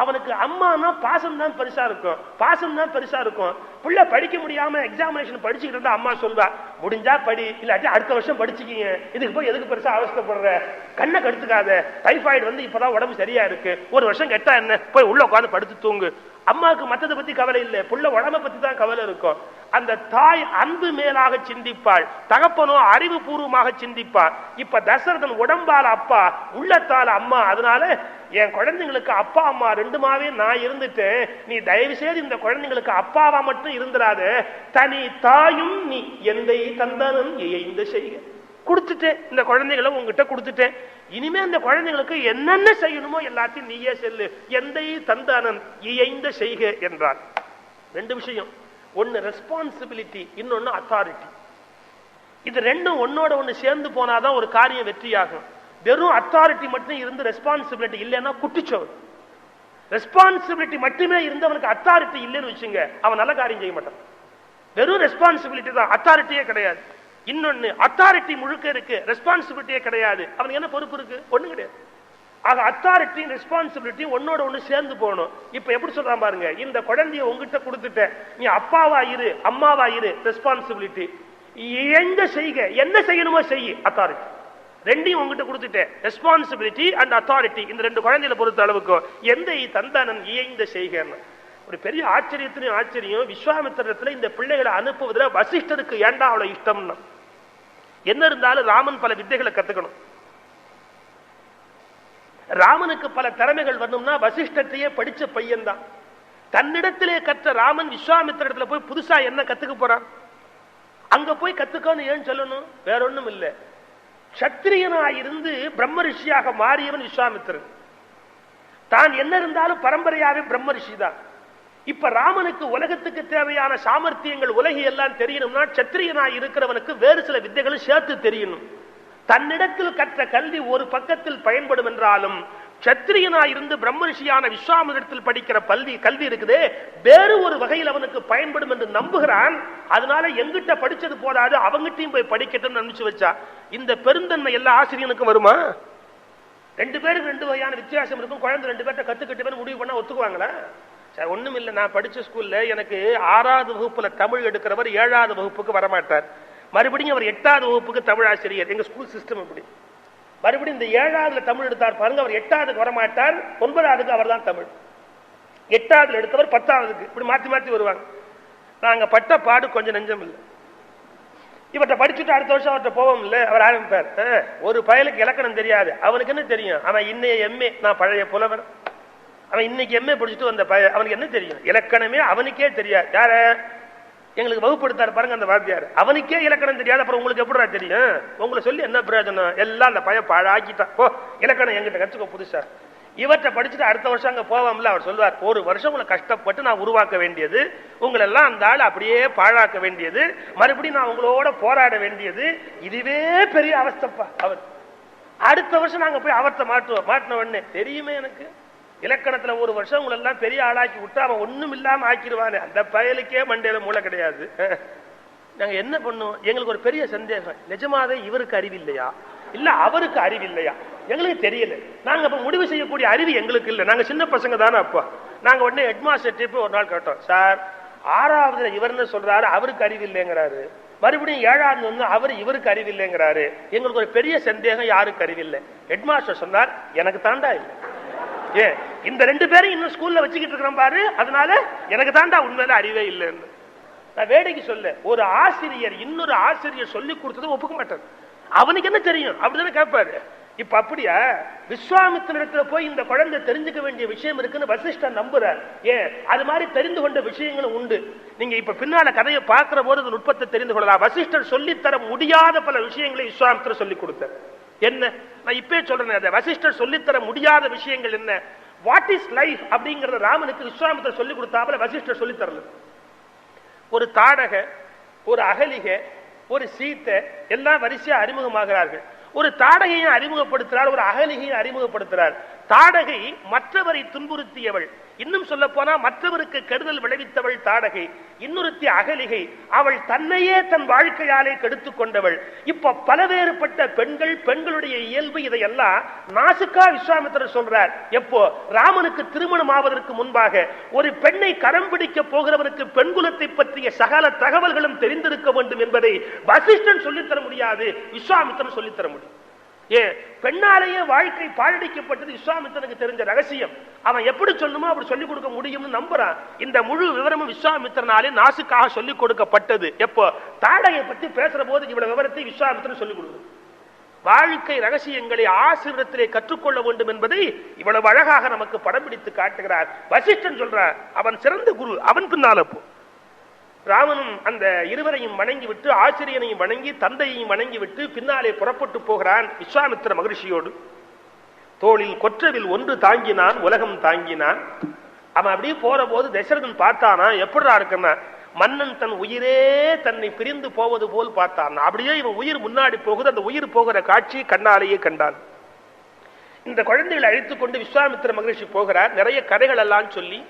அவனுக்கு அம்மானா பாசம் தான் பெருசா இருக்கும், பாசம் தான் பெருசா இருக்கும். பிள்ளை படிக்க முடியாம எக்ஸாமினேஷன் படிச்சுக்கிட்டு இருந்தா அம்மா சொல்வா, முடிஞ்சா படி, இல்லாட்டி அடுத்த வருஷம் படிச்சுக்கீங்க, இதுக்கு போய் எதுக்கு பெருசா அவஸ்தைப்படுற, கண்ணை கடுத்துக்காத, டைபாய்டு வந்து இப்பதான் உடம்பு சரியா இருக்கு, ஒரு வருஷம் கெட்டா என்ன, போய் உள்ள உட்காந்து படுத்து தூங்கு. அம்மாவுக்கு மத்ததை பத்தி கவலை இல்லை, புள்ள உடம்ப பத்தி தான் கவலை இருக்கும். அந்த தாய் அன்பு மேலாக சிந்திப்பாள், தகப்பனோ அறிவு பூர்வமாக சிந்திப்பாள். இப்ப தசரதன் உடம்பால அப்பா, உள்ளத்தால அம்மா. அதனால என் குழந்தைங்களுக்கு அப்பா அம்மா ரெண்டுமாவே நான் இருந்துட்டேன், நீ தயவு செய்து இந்த குழந்தைங்களுக்கு அப்பாவா மட்டும் இருந்துடாத, தனி தாயும் நீ எந்தை தந்தனும் இந்த செய்க கொடுத்துட்டேன், இந்த குழந்தைகளை உங்ககிட்ட கொடுத்துட்டேன், இனிமே இந்த குழந்தைங்களுக்கு என்னென்ன செய்யணுமோ எல்லாத்தையும் நீயே செல்லு, எந்தை தந்தானன் இயைந்த செய்க என்றார். ரெண்டு விஷயம், ஒன்னு ரெஸ்பான்சிபிலிட்டி, இன்னொன்னு அத்தாரிட்டி. இது ரெண்டும் ஒன்னோட ஒண்ணு சேர்ந்து போனாதான் ஒரு காரியம் வெற்றியாகும். வெறும் அத்தாரிட்டி மட்டும் இருந்து ரெஸ்பான்சிபிலிட்டி இல்லைன்னா குட்டிச்சோர். ரெஸ்பான்சிபிலிட்டி மட்டுமே இருந்து அவனுக்கு அத்தாரிட்டி இல்லைன்னு வச்சுங்க, அவன் நல்ல காரியம் செய்ய மாட்டான். வெறும் ரெஸ்பான்சிபிலிட்டி தான், அத்தாரிட்டியே கிடையாது. இன்னொன்னு அத்தாரிட்டி முழுக்க இருக்கு, ரெஸ்பான்சிபிலிட்டியே கிடையாது, அவனுக்கு என்ன பொறுப்பு இருக்கு, ஒண்ணு கிடையாது. ஆக அத்தாரிட்டி ரெஸ்பான்சிபிலிட்டி ஒன்னோட ஒண்ணு சேர்ந்து போகணும். இப்ப எப்படி சொல்றான் பாருங்க, இந்த குழந்தைய உங்ககிட்ட கொடுத்துட்ட, நீ அப்பாவா இரு அம்மாவா இரு, ரெஸ்பான்சிபிலிட்டி, எங்க செய்க என்ன செய்யணுமோ செய்ய, அத்தாரிட்டி. ரெண்டையும் உங்ககிட்ட கொடுத்துட்டேன், ரெஸ்பான்சிபிலிட்டி அண்ட் அத்தாரிட்டி. இந்த ரெண்டு குழந்தைகளை பொறுத்த அளவுக்கு எந்த தந்தானன் இயைந்த செய்கன்னு. ஒரு பெரிய ஆச்சரியத்திலையும் ஆச்சரியம், விஸ்வாமித்திரத்துல இந்த பிள்ளைகளை அனுப்புவதில் வசிஷ்டருக்கு ஏண்டா அவ்வளவு இஷ்டம்னா, என்ன இருந்தாலும் ராமன் பல வித்தைகளை கத்துக்கணும். ராமனுக்கு பல திறமைகள் வரணும்னா வசிஷ்டத்தையே படிச்ச பையன் தான். தன்னிடத்திலே கற்ற ராமன் விஸ்வாமித்திரத்துல போய் புதுசா என்ன கத்துக்க போறான், அங்க போய் கத்துக்கன்னு ஏன் சொல்லணும், வேற ஒண்ணும் இல்லை. சத்திரியனாயிருந்து பிரம்ம ரிஷியாக மாறியவன் விஸ்வாமித்திரன். தான் என்ன இருந்தாலும் பரம்பரையாவே பிரம்ம ரிஷி தான். இப்ப ராமனுக்கு உலகத்துக்கு தேவையான சாமர்த்தியங்கள் உலகி எல்லாம் தெரியணும்னா சத்திரியனாய் இருக்கிறவனுக்கு வேறு சில வித்தைகளும் சேர்த்து தெரியணும். தன்னிடத்தில் கற்ற கல்வி ஒரு பக்கத்தில் பயன்படும் என்றாலும் சத்திரியனாயிருந்து பிரம்ம ரிஷியான விஸ்வாமித்திரத்தில் படிக்கிற கல்வி இருக்குதே வேறு ஒரு வகையில் அவனுக்கு பயன்படும் என்று நம்புகிறான். அதனால எங்கிட்ட படிச்சது போதாது, அவங்கிட்டையும் போய் படிக்கட்டும் நினைச்சு வச்சா. இந்த பெருந்தன்மை எல்லா ஆசிரியனுக்கும் வருமா? ரெண்டு பேருக்கு ரெண்டு வகையான வித்தியாசம் இருக்கும். குழந்தை ரெண்டு பேர்ட்ட கத்துக்கிட்டு முடிவு பண்ணா ஒத்துக்குவாங்களா? சார் ஒண்ணும் இல்லை, நான் படிச்ச ஸ்கூல்ல எனக்கு 6வது வகுப்புல தமிழ் எடுக்கிறவர் 7வது வகுப்புக்கு வரமாட்டார், மறுபடியும் அவர் 8வது வகுப்புக்கு தமிழ் ஆசிரியர். எங்க ஸ்கூல் சிஸ்டம் இப்படி. மறுபடியும் இந்த 7வதுல தமிழ் எடுத்தார் பாருங்க, அவர் 8வதுக்கு வரமாட்டார், 9வதுக்கு அவர் தான் தமிழ், 8வதுல எடுத்தவர் 10வதுக்கு, இப்படி மாத்தி மாத்தி வருவாங்க. நாங்க பட்ட பாடு கொஞ்சம் நெஞ்சம் இல்லை. இவர்கிட்ட படிச்சுட்டு அடுத்த வருஷம் அவர்கிட்ட போவோம் இல்லை, அவர் ஆரம்பிப்பார், ஒரு பயலுக்கு இலக்கணம் தெரியாது, அவனுக்கு என்ன தெரியும், அவன் இன்னைய எம்ஏ, நான் பழைய புலவர், அவன் இன்னைக்கு எம்ஏ படிச்சுட்டு வந்த அவனுக்கு என்ன தெரியும், இலக்கணமே அவனுக்கே தெரியாது. யார எங்களுக்கு வகுப்பு எடுத்தாரு பாருங்க அந்த வாத்தியார், அவனுக்கே இலக்கணம் தெரியாது, அப்புறம் உங்களுக்கு எப்படா தெரியும், உங்களை சொல்லி என்ன பிரயோஜனம், எல்லாம் அந்த பையன் பாழாக்கிட்டான், ஓ இலக்கணம் எங்கிட்ட கற்றுக்கோ புதுசா. இவற்றை படிச்சுட்டு அடுத்த வருஷம் அங்க போவோம்ல, அவர் சொல்வார், ஒரு வருஷம் உங்களை கஷ்டப்பட்டு நான் உருவாக்க வேண்டியது, உங்களை எல்லாம் அந்த ஆள் அப்படியே பாழாக்க வேண்டியது, மறுபடியும் நான் உங்களோட போராட வேண்டியது, இதுவே பெரிய அவஸ்தைப்பா. அவர் அடுத்த வருஷம் நாங்க போய் அவர்த்த மாட்டின உடனே தெரியுமே எனக்கு, இலக்கணத்துல ஒரு வருஷம் உங்களை எல்லாம் பெரிய ஆளாக்கி விட்டா அவன் ஒண்ணும் இல்லாம ஆக்கிடுவானே, அந்த பயலுக்கே மண்டையில மூளை கிடையாது. நாங்க என்ன பண்ணுவோம், எங்களுக்கு ஒரு பெரிய சந்தேகம், நிஜமாவே இவருக்கு அறிவில்லையா இல்ல அவருக்கு அறிவில்லையா எங்களுக்கு தெரியல. நாங்க அப்ப முடிவு செய்யக்கூடிய அறிவு எங்களுக்கு இல்லை, நாங்க சின்ன பசங்க தானே. அப்பா நாங்க உடனே ஹெட்மாஸ்டர் போய் ஒரு நாள் கேட்டோம், சார் 6வதுல இவர் என்ன சொல்றாரு, அவருக்கு அறிவில்லைங்கிறாரு, மறுபடியும் 7வது வந்து அவர் இவருக்கு அறிவில்லைங்கிறாரு, எங்களுக்கு ஒரு பெரிய சந்தேகம், யாருக்கு அறிவில்லை. ஹெட்மாஸ்டர் சொன்னார், எனக்கு தாண்டா இல்லை, ஏன் இந்த ரெண்டு பேரும் இன்னும் ஸ்கூல்ல வச்சுக்கிட்டு இருக்கிறோம் பாரு, அதனால எனக்கு தாண்டா உண்மையில அறிவே இல்லைன்னு. நான் வேடிக்கை சொல்ல, ஒரு ஆசிரியர் இன்னொரு ஆசிரியர் சொல்லி கொடுத்தது ஒப்புக்க மாட்டார், அவனுக்கு என்ன தெரியும் அப்படிதானே கேட்பாரு. இப்ப அப்படியா விஸ்வாமித்திரத்துல போய் இந்த குழந்தை தெரிஞ்சுக்க வேண்டிய விஷயம் இருக்குன்னு வசிஷ்டர் நம்புறார். ஏன் அது மாதிரி தெரிந்து கொண்ட விஷயங்களும் உண்டு. நீங்க இப்ப பின்னால கதையை பார்க்கிற போது அந்த நுட்பத்தை தெரிந்து கொள்ளலாம். வசிஷ்டர் சொல்லித்தர முடியாத பல விஷயங்களை விஸ்வாமித்திரர் சொல்லி கொடுத்தார். என்ன நான் இப்பே சொல்றேன், அதை வசிஷ்டர் சொல்லித்தர முடியாத விஷயங்கள் என்ன, வாட் இஸ் லைஃப் அப்படிங்கறத ராமனுக்கு விஸ்வாமித்திரர் சொல்லி கொடுத்தாப்புல வசிஷ்டர் சொல்லி தரல. ஒரு தாடக, ஒரு அகலிக, ஒரு சீத்தை எல்லாம் வரிசையா அறிமுகமாகிறார்கள். ஒரு தாடகையை அறிமுகப்படுத்துறார், ஒரு அகலிகையை அறிமுகப்படுத்துறார். தாடகை மற்றவரை துன்புறுத்தியவள், இன்னும் சொல்ல போனா மற்றவருக்கு கெடுதல் விளைவித்தவள் தாடகை, இன்னொருத்தி அகலிகை. அவள் தன்னையே தன் வாழ்க்கையாலே கெடுத்துக் கொண்டவள். இப்ப பலவேறுபட்ட பெண்கள், பெண்களுடைய இயல்பு, இதையெல்லாம் நாசுக்கா விஸ்வாமித்திரர் சொல்றார். எப்போ? ராமனுக்கு திருமணம் ஆவதற்கு முன்பாக ஒரு பெண்ணை கரம் பிடிக்க போகிறவனுக்கு பெண்குலத்தை பற்றிய சகல தகவல்களும் தெரிந்திருக்க வேண்டும் என்பதை வசிஷ்டன் சொல்லித்தர முடியாது, விஸ்வாமித்திரன் சொல்லித்தர முடியும். ஏன்? பெண்ணாலேயே வாழ்க்கை பாழடிக்கப்பட்டது விஸ்வாமித்திரனுக்கு தெரிஞ்ச ரகசியம். அவன் எப்படி சொல்லணுமோ அப்படி சொல்லிக் கொடுக்க முடியும்னு நம்புறான். இந்த முழு விவரமும் விஸ்வாமித்திரனாலே நாசுக்காக சொல்லிக் கொடுக்கப்பட்டது. எப்போ? தாடகையை பத்தி பேசுற போது இவ்வளவு விவரத்தை விஸ்வாமித்திரன் சொல்லிக் கொடுக்கும். வாழ்க்கை ரகசியங்களை ஆசிரியத்திலே கற்றுக்கொள்ள வேண்டும் என்பதை இவ்வளவு அழகாக நமக்கு படம் பிடித்து காட்டுகிறார். வசிஷ்டன் சொல்றார், அவன் சிறந்த குரு, அவன் பின்னால போ. ராமனும் அந்த இருவரையும் வணங்கி விட்டு, ஆசிரியனையும் வணங்கி, தந்தையையும் வணங்கி விட்டு பின்னாலே புறப்பட்டு போகிறான் விஸ்வாமித்திர மகரிஷியோடு. தோளில் கொற்றவில் ஒன்று தாங்கினான், உலகம் தாங்கினான். அவன் அப்படியே போற போது தசரதன் பார்த்தானா, எப்படிடா இருக்குன்னா, மன்னன் தன் உயிரே தன்னை பிரிந்து போவது போல் பார்த்தான். அப்படியே இவன் உயிர் முன்னாடி போகுது. அந்த உயிர் போகிற காட்சி கண்ணாலேயே கண்டான். இந்த குழந்தைகளை அழைத்துக் கொண்டு விஸ்வாமித்திர மகரிஷி போகிறார். நிறைய கதைகள் எல்லாம் சொல்லி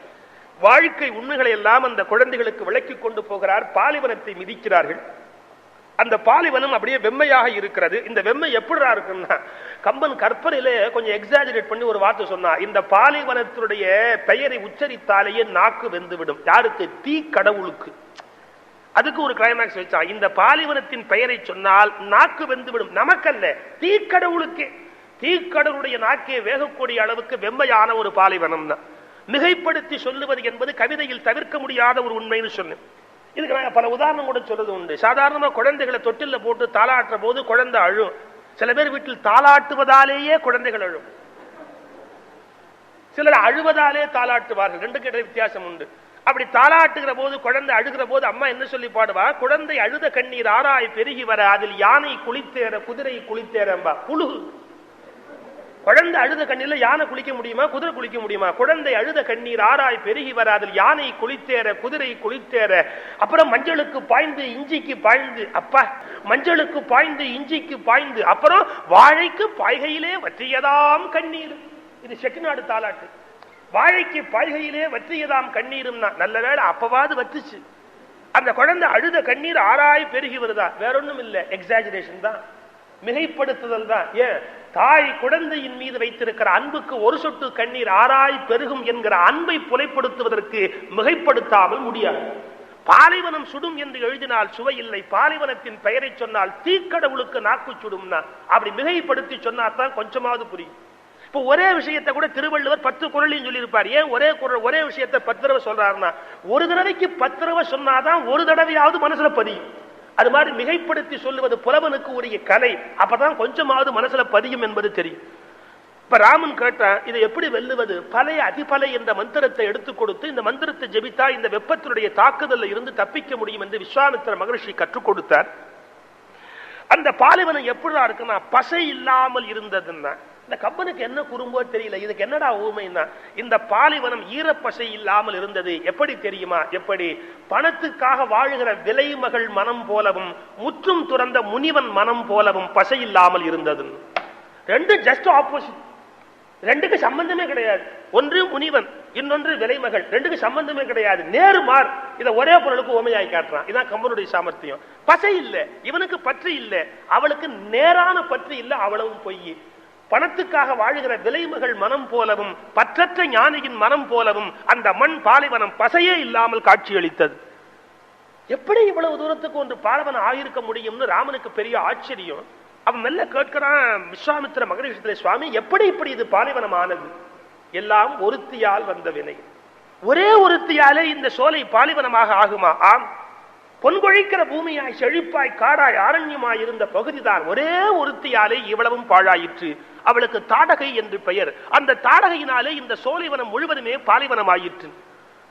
வாழ்க்கை உண்மைகளை எல்லாம் அந்த குழந்தைகளுக்கு விளக்கி கொண்டு போகிறார். பாலைவனத்தை மிதிக்கிறார்கள். அந்த பாலைவனம் அப்படியே வெம்மையாக இருக்கிறது. இந்த வெம்மை எப்படிடா இருக்குன்னா, கம்பன் கற்பனையிலே கொஞ்சம் எக்ஸாஜரேட் பண்ணி ஒரு வார்த்தை சொன்னா, இந்த பாலைவனத்தினுடைய பெயரை உச்சரித்தாலேயே நாக்கு வெந்துவிடும். யாருக்கு? தீ கடவுளுக்கு. அதுக்கு ஒரு கிளைமாக்ஸ் வச்சா, இந்த பாலைவனத்தின் பெயரை சொன்னால் நாக்கு வெந்துவிடும். நமக்கல்ல, தீக்கடவுளுக்கே. தீக்கடவுளுடைய நாக்கே வேகக்கூடிய அளவுக்கு வெம்மையான ஒரு பாலைவனம் தான். மிகைப்படுத்தி சொல்லுவது என்பது கவிதையில் தவிர்க்க முடியாத ஒரு உண்மைன்னு சொன்னேன். இதுக்கு நாங்கள் பல உதாரணம் கூட சொல்றது உண்டு. சாதாரணமா குழந்தைகளை தொட்டில போட்டு தாளாட்டுற போது குழந்தை அழும். சில பேர் வீட்டில் தாளாட்டுவதாலேயே குழந்தைகள் அழும். சிலர் அழுவதாலே தாளாட்டுவார்கள். ரெண்டு கிட்ட வித்தியாசம் உண்டு. அப்படி தாளாட்டுகிற போது, குழந்தை அழுகிற போது அம்மா என்ன சொல்லி பாடுவா? குழந்தை அழுத கண்ணீர் ஆராய் பெருகி வர, அதில் யானை குளித்தேற, குதிரை குளித்தேறம்பா. புழுகு. குழந்தை அழுத கண்ணீர்ல யானை குளிக்க முடியுமா? குதிரை குளிக்க முடியுமா? குழந்தை அழுத கண்ணீர் ஆராய் பெருகி வர, அதில் யானை குளித்தேற, குதிரை குளித்தேற. அப்புறம் மஞ்சளுக்கு பாய்ந்து இஞ்சிக்கு பாய்ந்து, அப்பா மஞ்சளுக்கு பாய்ந்து இஞ்சிக்கு பாய்ந்து, அப்புறம் வாழைக்கு பாய்கையிலே வற்றியதாம் கண்ணீர். இது செட்டிநாடு தாலாட்டு. வாழைக்கு பாய்கையிலே வற்றியதாம் கண்ணீரும். நல்ல வேளை அப்பவாது வத்துச்சு. அந்த குழந்தை அழுத கண்ணீர் ஆராய் பெருகி வருதா? வேற ஒண்ணும் இல்லை, எக்ஸாஜரேஷன் தான், மிகைப்படுத்துதல் தான். ஏன்? தாய் குழந்தையின் மீது வைத்திருக்கிற அன்புக்கு ஒரு சொட்டு கண்ணீர் ஆராய் பெருகும் என்கிற அன்பை புலைப்படுத்துவதற்கு மிகைப்படுத்தாமல் முடியாது. பாலைவனம் சுடும் என்று எழுதினால் சுவை இல்லை, பாலைவனத்தின் பெயரை சொன்னால் தீக்கடவுளுக்கு நாக்கு சுடும்னா. அப்படி மிகைப்படுத்தி சொன்னாதான் கொஞ்சமாவது புரியும். இப்போ ஒரே விஷயத்தை கூட திருவள்ளுவர் 10 குறளையும் சொல்லியிருப்பார். ஏன் ஒரே விஷயத்தை 10 தடவை சொல்றாருன்னா, ஒரு தடவைக்கு 10 தடவை சொன்னாதான் ஒரு தடவையாவது மனசுல பதியும். அது மாதிரி மிகைப்படுத்தி சொல்லுவது புலவனுக்கு உரிய கலை. அப்பதான் கொஞ்சமாவது மனசுல பதியும் என்பது தெரியும். இப்ப ராமன் கேட்டான், இதை எப்படி வெல்லுவது? பழைய அதிபலை என்ற மந்திரத்தை எடுத்துக் கொடுத்து, இந்த மந்திரத்தை ஜெபித்தா இந்த வெப்பத்தினுடைய தாக்குதல்ல இருந்து தப்பிக்க முடியும் என்று விஸ்வாமித்திர மகரிஷி கற்றுக் கொடுத்தார். அந்த பாலைவனம் எப்படிதான் இருக்குன்னா, பசை இல்லாமல் இருந்ததுன்னா. இந்த கம்பனுக்கு என்ன குறும்போ தெரியல, இதுக்கு என்னடா ஊமைன்னா, இந்த பாலைவனம் ஈரப்பசை இல்லாமல் இருந்தது. எப்படி தெரியுமா? எப்படி? பணத்துக்காக வாழுகிற விலை மகள் மனம் போலவும், முற்றும் துறந்த முனிவன் மனம் போலவும் பசை இல்லாமல் இருந்தது. ரெண்டு ஜஸ்ட் ஆப்போசிட். ரெண்டுக்கு சம்பந்தமே கிடையாது. ஒன்று முனிவன், இன்னொன்று விலைமகள். ரெண்டுக்கு சம்பந்தமே கிடையாது, நேருமார். இதை ஒரே பொருளுக்கு ஓமையாய் காட்டுறான். இதான் கம்பனுடைய சாமர்த்தியம். பசை இல்லை, இவனுக்கு பற்று இல்லை, அவளுக்கு நேரான பற்று இல்லை, அவளவும் பொய். பணத்துக்காக வாழுகிற விலைமகள் மனம் போலவும், பற்றற்ற ஞானியின் மனம் போலவும் அந்த மண் பாலைவனம் பசையே இல்லாமல் காட்சியளித்தது. எப்படி இவ்வளவு தூரத்துக்கு ஒன்று பாலைவனம் ஆகியிருக்க முடியும்னு ராமனுக்கு பெரிய ஆச்சரியம். அவன் மெல்ல கேட்கிறான் விஸ்வாமித்திர மகரிஷி, சுவாமி எப்படி இப்படி இது பாலைவனம் ஆனது? எல்லாம் ஒருத்தியால் வந்த வினை. ஒரே ஒருத்தியாலே இந்த சோலை பாலைவனமாக ஆகுமா? ஆம். பொன்கொழிக்கிற பூமியாய், செழிப்பாய், காடாய், ஆரண்யமாய் இருந்த பகுதிதான் ஒரே ஒருத்தியாலே இவ்வளவும் பாழாயிற்று. அவளுக்கு தாடகை என்று பெயர். அந்த தாடகையினாலே இந்த சோலைவனம் முழுவதுமே பாலைவனமாயிற்று.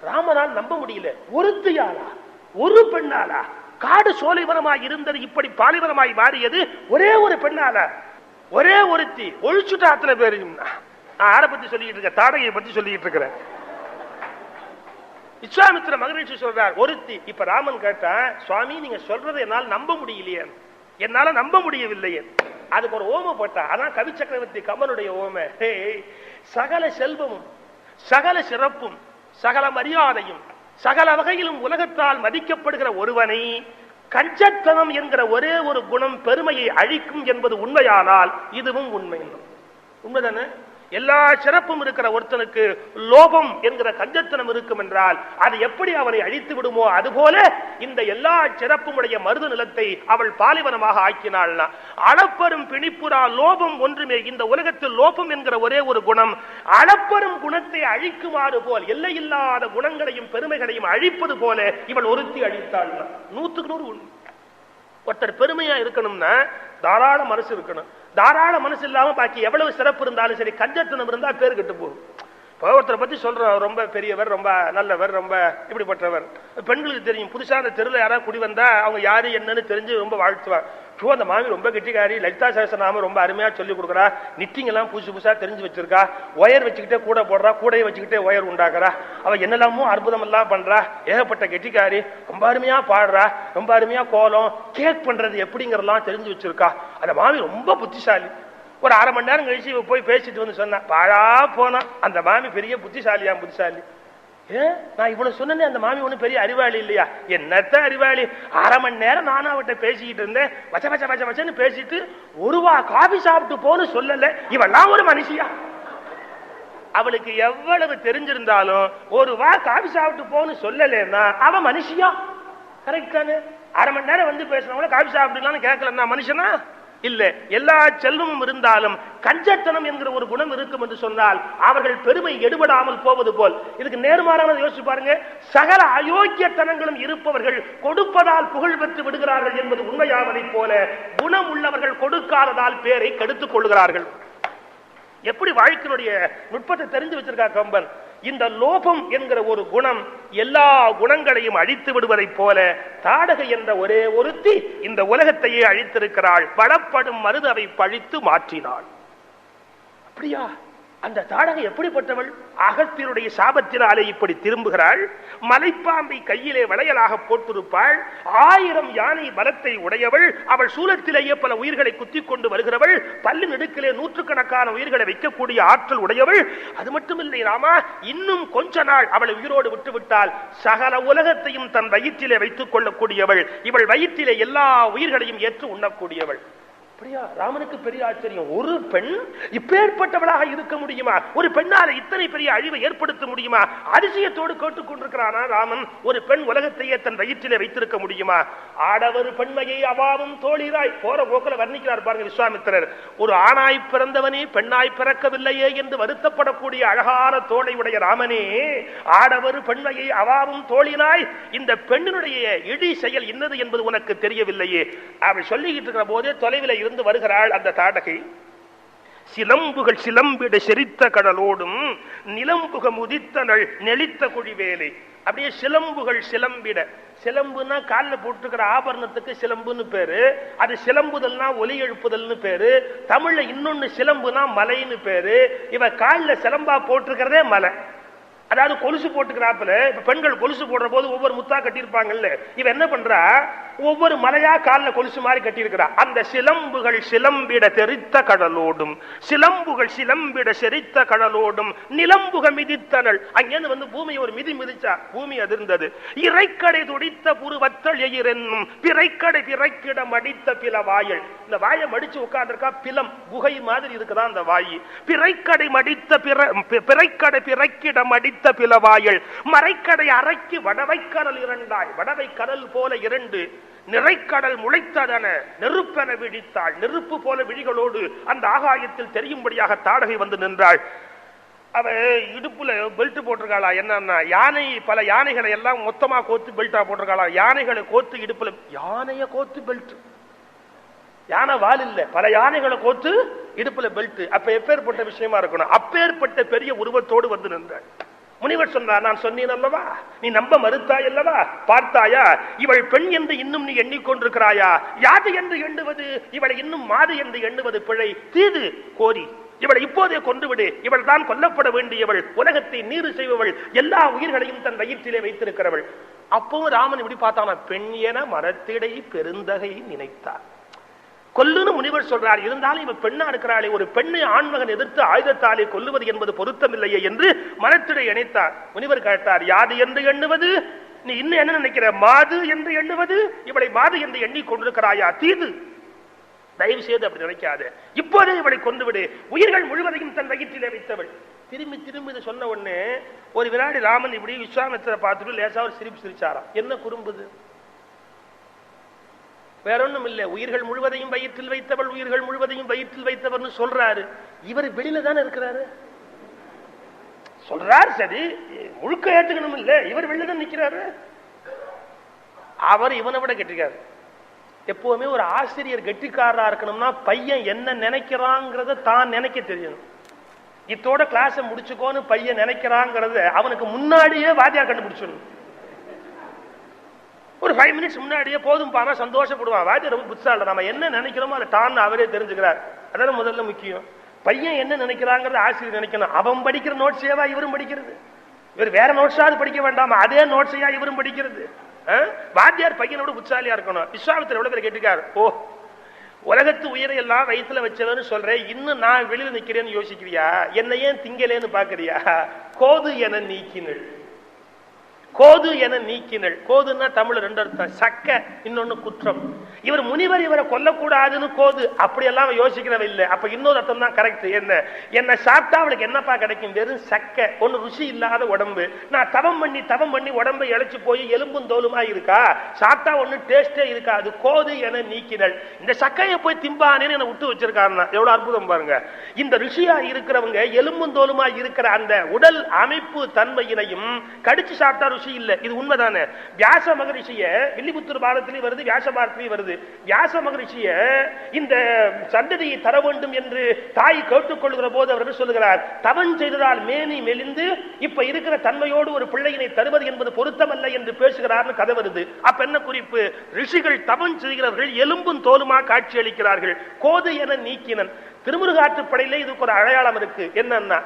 ராமனால் நம்ப முடியல. ஒருத்தியாளா? ஒரு பெண்ணாளா? காடு சோலைவனமாய் இருந்தது இப்படி பாலைவனமாய் மாறியது ஒரே ஒரு பெண்ணாளா? ஒரே ஒருத்தி. ஒழிச்சுட்டா அத்தனை பேரையும். நான் யாரை பத்தி சொல்லிட்டு இருக்க? தாடகையை பத்தி சொல்லிட்டு இருக்கிறேன். விஸ்வாமித்திர மகரிஷி சொல்றார் ஒருத்தி. இப்ப ராமன் கேட்டா, சுவாமி நீங்க சொல்றதை என்னால் நம்ப முடியலையே, என்னால நம்ப முடியவில்லையே. அதுக்கு ஒரு ஓமை போட்டா. அதான் கவி சக்கரவர்த்தி கம்பனுடைய ஓமை. சகல செல்வமும் சகல சிறப்பும் சகல மரியாதையும் சகல வகையிலும் உலகத்தால் மதிக்கப்படுகிற ஒருவனை கஞ்சத்தனம் என்கிற ஒரே ஒரு குணம் பெருமையை அழிக்கும் என்பது உண்மையானால் இதுவும் உண்மை. உண்மைதானே? எல்லா சிறப்பும் இருக்கிற ஒருத்தனுக்கு லோபம் என்கிற கஞ்சத்தனம் இருக்கும் என்றால் அது எப்படி அவனை அழித்து விடுமோ அதுபோல இந்த எல்லா சிறப்பும் உடைய மருது நிலத்தை அவள் பாலைவனமாக ஆக்கினாள். அளப்பெரும் பிணிப்புறா லோபம் ஒன்றுமே. இந்த உலகத்தில் லோபம் என்கிற ஒரே ஒரு குணம் அளப்பெரும் குணத்தை அழிக்குமாறு போல் எல்லையில்லாத குணங்களையும் பெருமைகளையும் அழிப்பது போல இவள் ஒருத்தி அழித்தாள். 100க்கு 100 உண்மை. ஒருத்தர் பெருமையா இருக்கணும்னா தாராள மனசு இருக்கணும். தாராள மனசு இல்லாம பாக்கி எவ்வளவு சிறப்பு இருந்தாலும் சரி கஞ்சத்தனம் இருந்தா பேர் கெட்டு போகும். ஒருத்தரை பத்தி சொல்றோம், ரொம்ப பெரியவர், ரொம்ப நல்லவர், ரொம்ப இப்படிப்பட்டவர். பெண்களுக்கு தெரியும், புதுசா அந்த தெருவில் யாராவது குடி வந்தா அவங்க யாரு என்னன்னு தெரிஞ்சு ரொம்ப வாழ்த்துவார். அந்த மாமி ரொம்ப கெட்டிக்காரி, லலிதா சகஸ்ரநாமம் ரொம்ப அருமையா சொல்லி கொடுக்குறா, நிட்டிங் எல்லாம் புதுசு புதுசா தெரிஞ்சு வச்சிருக்கா, ஒயர் வச்சுக்கிட்டே கூட போடுறா, கூடையை வச்சுக்கிட்டே ஒயர் உண்டாக்குறா, அவ என்னெல்லாமோ அற்புதம் எல்லாம் பண்றா, ஏகப்பட்ட கெட்டிக்காரி, ரொம்ப அருமையா பாடுறா, ரொம்ப அருமையா கோலம், கேக் பண்றது எப்படிங்கிறதெல்லாம் தெரிஞ்சு வச்சிருக்கா. அந்த மாமி ரொம்ப புத்திசாலி. ஒரு அரை மணி நேரம் கழிச்சு போய் பேசிட்டு வந்து சொன்னா, பாழா போனா அந்த மாமி பெரிய புத்திசாலியா. புத்திசாலி நான் இவ்வளவு சொன்னேன், அந்த மாமி ஒண்ணு பெரிய அறிவாளி இல்லையா? என்னத்த அறிவாளி? அரை மணி நேரம் நானும் அவட்ட பேசிக்கிட்டு இருந்தேன், வச்ச வச்ச வச்ச வச்சன்னு பேசிட்டு ஒருவா காபி சாப்பிட்டு போன்னு சொல்லல. இவெல்லாம் ஒரு மனுஷியா? அவளுக்கு எவ்வளவு தெரிஞ்சிருந்தாலும் ஒருவா காபி சாப்பிட்டு போன்னு சொல்லலன்னா அவன் மனுஷியா? கரெக்ட் தானே? அரை மணி நேரம் வந்து பேசுறவங்கள காபி சாப்பிடலான்னு கேட்கலன்னா மனுஷனா? இல்ல. எல்லா செல்வமும் இருந்தாலும் கஞ்சத்தனம் என்கிற ஒரு குணம் இருக்கும் என்று சொன்னால் அவர்கள் பெருமை எடுபடாமல் போவது போல். இதுக்கு நேர்மாறானது யோசிச்சு பாருங்க. சகல அயோக்கியத்தனங்களும் இருப்பவர்கள் கொடுப்பதால் புகழ் பெற்று விடுகிறார்கள் என்பது உண்மையாவதை போல குணம் உள்ளவர்கள் கொடுக்காததால் பேரை கெடுத்துக் கொள்கிறார்கள். எப்படி வாழ்க்கையினுடைய நுட்பத்தை தெரிஞ்சு வச்சிருக்கா கம்பன். இந்த லோபம் என்கிற ஒரு குணம் எல்லா குணங்களையும் அழித்து விடுவதை போல தாடகை என்ற ஒரே ஒருத்தி இந்த உலகத்தையே அழித்திருக்கிறாள். பலப்படும் மருதவை பழித்து மாற்றினாள். அப்படியா? அந்த தாடகை எப்படிப்பட்டவள்? அகத்தினுடைய சாபத்தினாலே இப்படி திரும்புகிறாள். மலைப்பாம்பை கையிலே வளையலாக போட்டிருப்பாள். 1000 யானை பலத்தை உடையவள். அவள் சூலத்திலேயே பல உயிர்களை குத்திக் கொண்டு வருகிறவள். பல்லு நெடுக்கிலே 100கணக்கான உயிர்களை வைக்கக்கூடிய ஆற்றல் உடையவள். அது மட்டுமில்லை ராமா, இன்னும் கொஞ்ச நாள் அவளை உயிரோடு விட்டுவிட்டால் சகல உலகத்தையும் தன் வயிற்றிலே வைத்துக் கொள்ளக்கூடியவள். இவள் வயிற்றிலே எல்லா உயிர்களையும் ஏற்று உண்ணக்கூடியவள். ராமனுக்கு பெரிய ஆச்சரியம். ஒரு பெண் இப்பேற்பட்டவளாக இருக்க முடியுமா? ஒரு பெண்ணால இத்தனை பெரிய அழிவை ஏற்படுத்த முடியுமா? அதிசயத்தோடு கேட்டுக்கொண்டிருக்கிறானா ராமன். ஒரு பெண் உலகத்தையே தன் வயிற்றிலே வைத்திருக்க முடியுமா? ஆடவர் பெண்மையை அவாவும் தோழிராய் போற போக்கில் வர்ணிக்கிறார் பாருங்க விஸ்வாமித்திரர். ஒரு ஆணாய் பிறந்தவனே பெண்ணாய் பிறக்கவில்லையே என்று வருத்தப்படக்கூடிய அழகான தோளை உடைய ராமனே, ஆடவர் பெண்மையை அவாவும் தோழினாய், இந்த பெண்ணினுடைய இடி செயல் என்னது என்பது உனக்கு தெரியவில்லையே. அவள் சொல்லிக்கிட்டு இருக்கிற போதே தொலைவில் இருந்து வருகிறாள் அந்த தாடகை. சிலம்புகள் சிலம்பிட செரித்த கடலோடும் நிலம்புக முதித்தனள் நெளித்த குழிவேலை. அப்படியே சிலம்புகள் சிலம்பிட, சிலம்புனா காலில் போட்டுக்கிற ஆபரணத்துக்கு சிலம்புன்னு பேரு. அது சிலம்புதல்னா ஒலி எழுப்புதல்னு பேரு. தமிழ்ல இன்னொன்னு சிலம்புனா மலைன்னு பேரு. இவ காலில் சிலம்பா போட்டிருக்கிறதே மலை. அதாவது கொலுசு போட்டுக்கிறாப்புல. இப்ப பெண்கள் கொலுசு போடுற போது ஒவ்வொரு முத்தா கட்டியிருப்பாங்கல்ல, இவ என்ன பண்றா, ஒவ்வொரு மலையா காலில் கொலுசு மாதிரி கட்டியிருக்கிறா. அந்த சிலம்புகள் சிலம்பிட தெரித்த கடலோடும், சிலம்புகள் சிலம்பிட செரித்த கடலோடும் நிலம்புக மிதித்தனள். அங்கேருந்து வந்து பூமியை ஒரு மிதி மிதிச்சா பூமி அதிர்ந்தது. இறைக்கடை துடித்த புருவத்தள் எயிரென்னும் பிறைக்கடை பிறைக்கிடம் அடித்த பில வாயல். இந்த வாயை மடிச்சு உட்கார்ந்துருக்கா, பிலம் குகை மாதிரி இருக்குதா அந்த வாயி. பிறைக்கடை மடித்த பிறைக்கடை பிறைக்கிடம் அடித்த பிளவாயல் மறைக்கடை அரைக்கு வடவை கடல் இரண்டாய். வடவை கடல் போல இரண்டு நிறைக்கடல் முளைத்ததன நெருப்பென விழித்தாள். நெருப்பு போல விழிகளோடு அந்த ஆகாயத்தில் தெரியும்படியாக தாடகை வந்து நின்றாள். அவ இடுப்புல பெல்ட் போட்டிருக்காளா? என்னன்னா யானை, பல யானைகளை எல்லாம் மொத்தமா கோத்து பெல்ட்டா போட்டிருக்காளா? யானைகளை கோத்து இடுப்புல, யானைய கோத்து பெல்ட், யானை வால் இல்ல, பல யானைகளை கோத்து இடுப்புல பெல்ட். அப்ப எப்பேற்பட்ட விஷயமா இருக்கணும்? அப்பேற்பட்ட பெரிய உருவத்தோடு வந்து நின்றாள். முனிவர் சொன்னார், நான் சொன்னேன் அல்லவா, நீ நம்ப மறுத்தாய் அல்லவா, பார்த்தாயா? இவள் பெண் என்று இன்னும் நீ எண்ணிக்கொண்டிருக்கிறாயா? யாது என்று எண்ணுவது, இவளை இன்னும் மாது என்று எண்ணுவது பிழை. தீது கோரி இவளை இப்போதே கொன்றுவிடு. இவள் தான் கொல்லப்பட வேண்டியவள், உலகத்தை நீரு செய்பவள், எல்லா உயிர்களையும் தன் வயிற்றிலே வைத்திருக்கிறவள். அப்பவும் ராமன் இப்படி பார்த்தானா, பெண் என மனத்திடை பெருந்தகை நினைத்தார். கொல்லுன்னு முனிவர் சொல்றார். இருந்தாலும் இவன் பெண்ணா இருக்கிறாளே, ஒரு பெண்ணை ஆண்மகன் எதிர்த்து ஆயுதத்தாலே கொல்லுவது என்பது பொருத்தமில்லையே என்று மனத்திலே இணைத்தார். முனிவர் கேட்டார், யாது என்று எண்ணுவது? நீ இன்னும் என்ன நினைக்கிற? மாது என்று எண்ணுவது? இவளை மாது என்று எண்ணி கொண்டிருக்கிறாயா? தீது, தயவு செய்து அப்படி நினைக்காது. இப்போதே இவளை கொண்டுவிடு. உயிர்கள் முழுவதையும் தன் வயிற்றிலே வைத்தவள். திரும்பி திரும்பி இதை சொன்ன உடனே ஒரு வினாடி ராமன் இப்படி விஸ்வாமித்திர பார்த்துட்டு லேசா ஒரு சிரிப்பு சிரிச்சாராம். என்ன குறும்புது? வேற ஒண்ணும் இல்லை. உயிர்கள் முழுவதையும் வயிற்றில் வைத்தவள், உயிர்கள் முழுவதையும் வயிற்றில் வைத்தவர்னு சொல்றாரு. இவர் வெளியில தானே இருக்கிறாரு. சொல்றாரு சரி, முழுக்க ஏற்றுக்கணும் இல்ல, இவர் வெளியில தான் நிக்கிறாரு. அவர் இவனை விட கெட்டிக்காரு. எப்பவுமே ஒரு ஆசிரியர் கெட்டிக்காரா இருக்கணும்னா பையன் என்ன நினைக்கிறாங்கிறத தான் நினைக்க தெரியணும். இத்தோட கிளாஸ முடிச்சுக்கோன்னு பையன் நினைக்கிறாங்கிறத அவனுக்கு முன்னாடியே வாத்தியார் கண்டுபிடிச்சிடணும். ஒரு 5 மினிட்ஸ் முன்னாடியே போதும் பானா சந்தோஷப்படுவான். வாத்தியார் ரொம்ப புத்தால நம்ம என்ன நினைக்கிறோமோ அதை டான்னு அவரே தெரிஞ்சுக்கிறார். அதான் முதல்ல முக்கியம். பையன் என்ன நினைக்கிறாங்கிறத ஆசிரியர் நினைக்கணும். அவன் படிக்கிற நோட்ஸேவா இவரும் படிக்கிறது? இவர் வேற நோட்ஸாவது படிக்க வேண்டாமா? அதே நோட்ஸையா இவரும் படிக்கிறது? வாத்தியார் பையனோட புத்தாலியா இருக்கணும். விஸ்வாமித்திரர் எவ்வளவு பேர் கேட்டுக்காரு. ஓ, உலகத்து உயிரை எல்லாம் வயிற்றுல வச்சவன்னு சொல்றேன், இன்னும் நான் வெளியில நிக்கிறேன்னு யோசிக்கிறியா? என்ன ஏன் திங்கலேன்னு பாக்குறியா? கோது என நீக்கினள், கோது என நீக்கினள். கோதுன்னா தமிழ் 2 அர்த்தம். சக்க, இன்னொன்னு குற்றம். இவர் முனிவர் இவரை கொல்லக்கூடாதுன்னு கோது அப்படியெல்லாம் யோசிக்கிறவ இல்லை. அப்ப இன்னொரு அர்த்தம் தான் கரெக்ட். என்ன சாப்பிட்டா அவளுக்கு என்னப்பா கிடைக்கும்? வெறும் சக்க, ஒன்னு ருசி இல்லாத உடம்பு. நான் தவம் பண்ணி உடம்பை இழைச்சு போய் எலும்பும் தோலுமா இருக்கா? சாப்பிட்டா ஒண்ணு டேஸ்டே இருக்காது. கோது என நீக்கினள். இந்த சக்கையை போய் திம்பானேன்னு என்ன விட்டு வச்சிருக்காருன்னா எவ்வளவு அற்புதம் பாருங்க. இந்த ருசியா இருக்கிறவங்க எலும்பும் தோலுமா இருக்கிற அந்த உடல் அமைப்பு தன்மையினையும் கடிச்சு சாப்பிட்டா ருசி இல்லை. இது உண்மைதானே? வியாச மகரிஷிய வில்லிபுத்தூர் பாரத்திலே வருது, வியாச பாரத்திலே வருது. வியாச மகரிஷிய இந்த சந்ததியை தர வேண்டும் என்று தாய் கேட்டுக்கொள்கிற போது அவர் சொல்லுகிறார், தவம் செய்ததால் மேனி மெலிந்து இப்ப இருக்கிற தன்மையோடு ஒரு பிள்ளையினை தருவது என்பது பொருத்தமல்ல என்று பேசுகிறார் கதை வருது. அப்ப என்ன குறிப்பு? ரிஷிகள் தவம் செய்கிறார்கள், எலும்பும் தோலுமா காட்சி அளிக்கிறார்கள். கோது என நீக்கினன். திருமுருகாற்றுப்படையில இதுக்கு ஒரு அடையாளம் இருக்கு. என்னன்னா,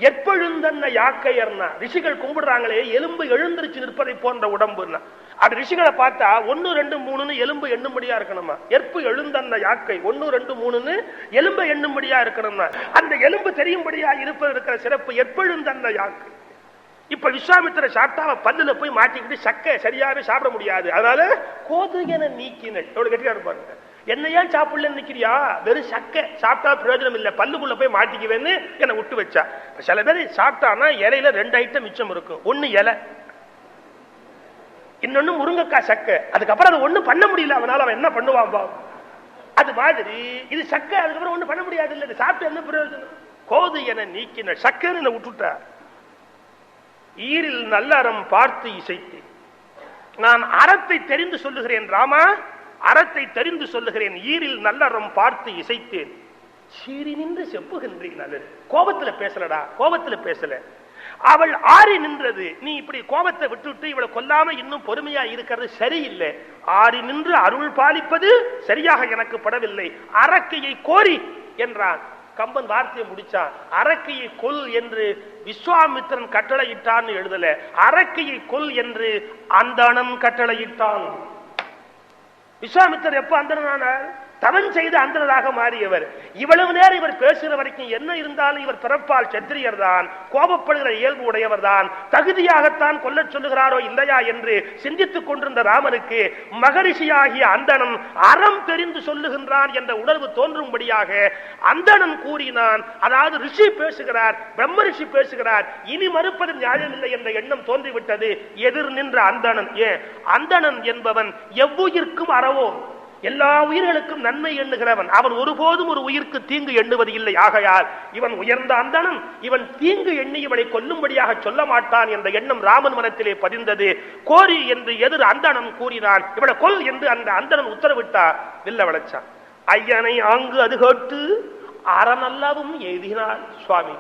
எப்பொழுந்தன்ன யாக்கையர்னா ரிஷிகள் கும்பிடுறாங்களே, எலும்பு எழுந்திருச்சு நிற்பதை போன்ற உடம்புன்னா. அது ரிஷிகளை பார்த்தா 1 2 3 எலும்பு எண்ணும்படியா இருக்கணுமா? எற்பு எழுந்தன்ன யாக்கை 1 2 3 எலும்பு எண்ணும்படியா இருக்கணும்னா அந்த எலும்பு தெரியும்படியா இருப்பது இருக்கிற சிறப்பு எப்பொழுந்தன்ன யாக்கை. இப்ப விஸ்வாமித்திர சாப்பிட்டா பல்லுல போய் மாட்டிக்கிட்டு சக்கை சரியாவே சாப்பிட முடியாது. அதனால கோது என நீக்கினள். எவ்வளவு கெட்டியா இருப்பாங்க. என்னையா சாப்பிடல நிக்கிறியா? வெறும் சக்கை சாப்பிட்டா பிரயோஜனம் இல்லை, பல்லுக்குள்ள போய் மாட்டிக்குவேன்னு என்னை விட்டு வச்சா. சில பேர் சாப்பிட்டானா இலையில 2 ஐட்டம் மிச்சம் இருக்கும். ஒண்ணு இலை, இன்னொன்னு முருங்கைக்காய் சக்கை. அதுக்கப்புறம் அது ஒண்ணு பண்ண முடியல, அவனால அவன் என்ன பண்ணுவான்? அது மாதிரி இது சக்கை, அதுக்கப்புறம் ஒண்ணு பண்ண முடியாது. இல்லை, சாப்பிட்டு என்ன பிரயோஜனம்? கோது என நீக்கின சக்கைன்னு விட்டுட்டா. ஈரில் நல்ல அறம் பார்த்து இசைத்து, நான் அறத்தை தெரிந்து சொல்லுகிறேன் ராமா, அறத்தை தெரிந்து சொல்லுகிறேன். ஈரில் நல்லறம் பார்த்து இசைத்தேன், சீறி நின்று செப்புகின்றேன். நல்லது. கோபத்துல பேசலடா, கோபத்துல பேசல. அவள் ஆறி நின்றது. நீ இப்படி கோபத்தை விட்டுவிட்டு இவளை கொல்லாம இன்னும் பொறுமையா இருக்கிறது சரியில்லை. ஆறி நின்று அருள் பாலிப்பது சரியாக எனக்கு படவில்லை. அரக்கையை கோரி என்றான். கம்பன் வார்த்தையை முடிச்சான். அரக்கையை கொல் என்று விஸ்வாமித்திரன் கட்டளையிட்டான்னு எழுதல, அரக்கையை கொல் என்று அந்தணன் கட்டளையிட்டான். விஸ்வாமித்திரர் எப்ப அந்தணனானார்? தவன் செய்து அந்தனராக மாறியவர். இவ்வளவு நேரம் இவர் பேசுகிற வரைக்கும் என்ன இருந்தாலும் இவர் பிறப்பால் சத்திரியர் தான், கோபப்படுகிற இயல்பு உடையவர் தான், தகுதியாகத்தான் கொல்ல சொல்லுகிறாரோ இல்லையா என்று சிந்தித்துக் கொண்டிருந்த ராமனுக்கு மகரிஷியாகிய அந்தணன் அறம் தெரிந்து சொல்லுகின்றான் என்ற உணர்வு தோன்றும்படியாக அந்தணன் கூறினான். அதாவது ரிஷி பேசுகிறார், பிரம்ம ரிஷி பேசுகிறார், இனி மறுப்பது நியாயமில்லை என்ற எண்ணம் தோன்றிவிட்டது. எதிர் நின்ற அந்தணன், ஏன் அந்தணன் என்பவன் எவ்வுயிர்க்கும் அறவோ, எல்லா உயிர்களுக்கும் நன்மை எண்ணுகிறவன். அவன் ஒருபோதும் ஒரு உயிருக்கு தீங்கு எண்ணுவது இல்லை. ஆகையால் இவன் உயர்ந்த அந்தணன், இவன் தீங்கு எண்ணி இவனை கொல்லும்படியாக சொல்ல மாட்டான் என்ற எண்ணம் ராமன் மனத்திலே பதிந்தது. கோரி என்று எதிர் அந்தணன் கூறினான். இவளை கொல் என்று அந்த அந்தணன் உத்தரவிட்டார். வில்ல வளைச்சான். ஐயனை ஆங்கு அது கேட்டு அறநல்லவும் எய்தினாள் சுவாமி.